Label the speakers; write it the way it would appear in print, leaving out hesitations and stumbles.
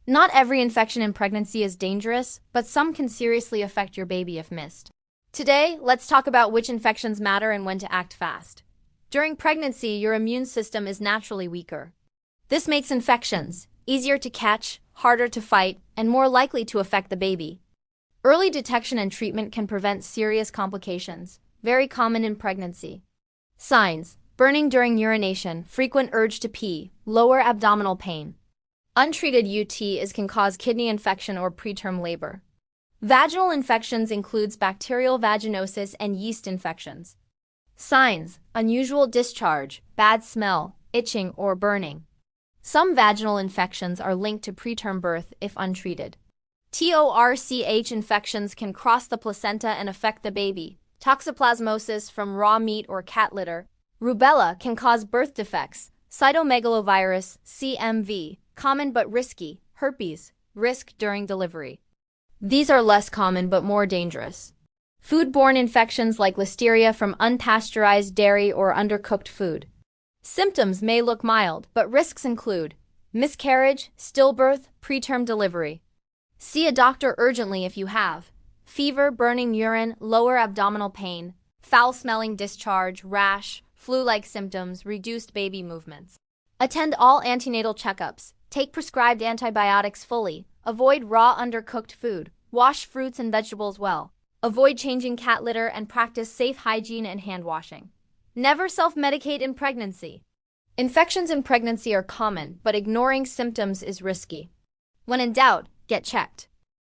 Speaker 1: Not every infection in pregnancy is dangerous, but some can seriously affect your baby if missed. Today, let's talk about which infections matter and when to act fast. During pregnancy, your immune system is naturally weaker. This makes infections easier to catch, harder to fight, and more likely to affect the baby. Early detection and treatment can prevent serious complications, very common in pregnancy. Signs: burning during urination, frequent urge to pee, lower abdominal pain. Untreated UTIs can cause kidney infection or preterm labor. Vaginal infections includes bacterial vaginosis and yeast infections. Signs: unusual discharge, bad smell, itching, or burning. Some vaginal infections are linked to preterm birth if untreated. TORCH infections can cross the placenta and affect the baby. Toxoplasmosis from raw meat or cat litter. Rubella can cause birth defects. Cytomegalovirus, CMV, common but risky. Herpes, risk during delivery. These are less common but more dangerous. Foodborne infections like listeria from unpasteurized dairy or undercooked food. Symptoms may look mild, but risks include miscarriage, stillbirth, preterm delivery. See a doctor urgently if you have fever, burning urine, lower abdominal pain, foul-smelling discharge, rash, flu-like symptoms, reduced baby movements. Attend all antenatal checkups. Take prescribed antibiotics fully. Avoid raw, undercooked food. Wash fruits and vegetables well. Avoid changing cat litter and practice safe hygiene and hand washing. Never self-medicate in pregnancy. Infections in pregnancy are common, but ignoring symptoms is risky. When in doubt, get checked.